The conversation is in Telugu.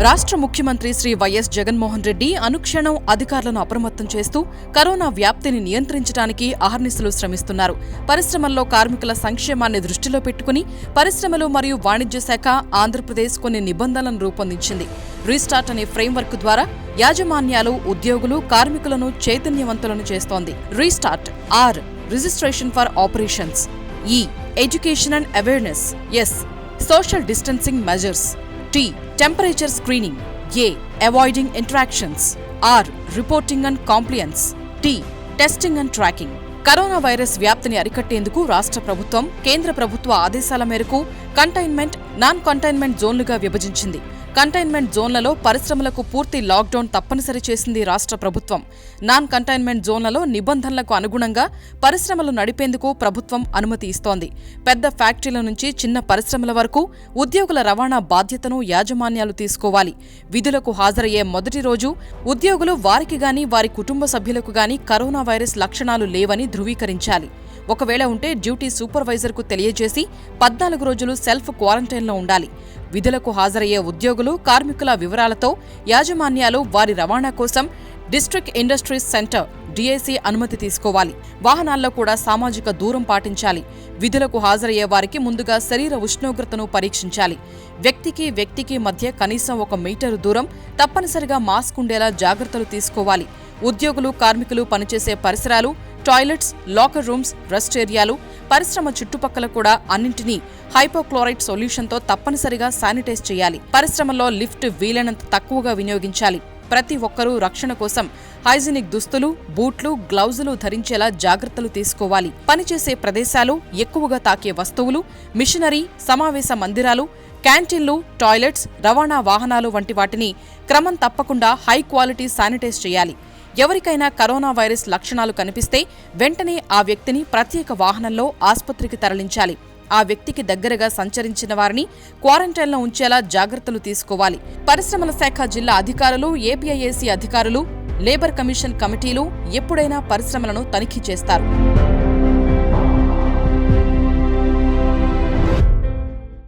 రాష్ట్ర ముఖ్యమంత్రి శ్రీ వైఎస్ జగన్మోహన్ రెడ్డి అనుక్షణం అధికారులను అప్రమత్తం చేస్తూ కరోనా వ్యాప్తిని నియంత్రించడానికి అహర్నిశలు శ్రమిస్తున్నారు. పరిశ్రమల్లో కార్మికుల సంక్షేమాన్ని దృష్టిలో పెట్టుకుని పరిశ్రమలు మరియు వాణిజ్య శాఖ ఆంధ్రప్రదేశ్ కొన్ని నిబంధనలను రూపొందించింది. రీస్టార్ట్ అనే ఫ్రేమ్వర్క్ ద్వారా యాజమాన్యాలు, ఉద్యోగులు, కార్మికులను చైతన్యవంతులను చేస్తోంది. Restart. R. Registration for operations. E. Education and awareness. S. Social distancing measures. T. Temperature screening. A. Avoiding interactions. R. Reporting and compliance. T. Testing and tracking. Corona virus వ్యాప్తిని అరికట్టేందుకు రాష్ట్ర ప్రభుత్వం కేంద్ర ప్రభుత్వ ఆదేశాల మేరకు కంటైన్మెంట్, నాన్ కంటైన్మెంట్ జోన్లుగా విభజించింది. కంటైన్మెంట్ జోన్లలో పరిశ్రమలకు పూర్తి లాక్డౌన్ తప్పనిసరి చేసింది రాష్ట్ర ప్రభుత్వం. నాన్ కంటైన్మెంట్ జోన్లలో నిబంధనలకు అనుగుణంగా పరిశ్రమలు నడిపేందుకు ప్రభుత్వం అనుమతి ఇస్తోంది. పెద్ద ఫ్యాక్టరీల నుంచి చిన్న పరిశ్రమల వరకు ఉద్యోగుల రవాణా బాధ్యతను యాజమాన్యాలు తీసుకోవాలి. విధులకు హాజరయ్యే మొదటి రోజు ఉద్యోగులు వారికి గాని వారి కుటుంబ సభ్యులకు గాని కరోనా వైరస్ లక్షణాలు లేవని ధృవీకరించాలి. ఒకవేళ ఉంటే డ్యూటీ సూపర్వైజర్కు తెలియజేసి 14 రోజులు సెల్ఫ్ క్వారంటైన్లో ఉండాలి. విధులకు హాజరయ్యే ఉద్యోగులు, కార్మికుల వివరాలతో యాజమాన్యాలు వారి రవాణా కోసం డిస్ట్రిక్ట్ ఇండస్ట్రీస్ సెంటర్ DIC అనుమతి తీసుకోవాలి. వాహనాల్లో కూడా సామాజిక దూరం పాటించాలి. విధులకు హాజరయ్యే వారికి ముందుగా శరీర ఉష్ణోగ్రతను పరీక్షించాలి. వ్యక్తికి మధ్య కనీసం 1 మీటరు దూరం, తప్పనిసరిగా మాస్క్ ఉండేలా జాగ్రత్తలు తీసుకోవాలి. ఉద్యోగులు, కార్మికులు పనిచేసే పరిసరాలు, టాయిలెట్స్, లాకర్ రూమ్స్, రెస్ట్ ఏరియాలు, పరిశ్రమ చుట్టుపక్కల కూడా అన్నింటినీ హైపోక్లోరైడ్ సొల్యూషన్తో తప్పనిసరిగా శానిటైజ్ చేయాలి. పరిశ్రమల్లో లిఫ్ట్ వీలైనంత తక్కువగా వినియోగించాలి. ప్రతి ఒక్కరూ రక్షణ కోసం హైజీనిక్ దుస్తులు, బూట్లు, గ్లౌజులు ధరించేలా జాగ్రత్తలు తీసుకోవాలి. పనిచేసే ప్రదేశాలు, ఎక్కువగా తాకే వస్తువులు, మిషనరీ, సమావేశ మందిరాలు, క్యాంటీన్లు, టాయిలెట్స్, రవాణా వాహనాలు వంటి వాటిని క్రమం తప్పకుండా హై క్వాలిటీ శానిటైజ్ చేయాలి. ఎవరికైనా కరోనా వైరస్ లక్షణాలు కనిపిస్తే వెంటనే ఆ వ్యక్తిని ప్రత్యేక వాహనంలో ఆస్పత్రికి తరలించాలి. ఆ వ్యక్తికి దగ్గరగా సంచరించిన వారిని క్వారంటైన్లో ఉంచేలా జాగ్రత్తలు తీసుకోవాలి. పరిశ్రమల శాఖ జిల్లా అధికారులు, APIAC అధికారులు, లేబర్ కమిషన్ కమిటీలు ఎప్పుడైనా పరిశ్రమలను తనిఖీ చేస్తారు.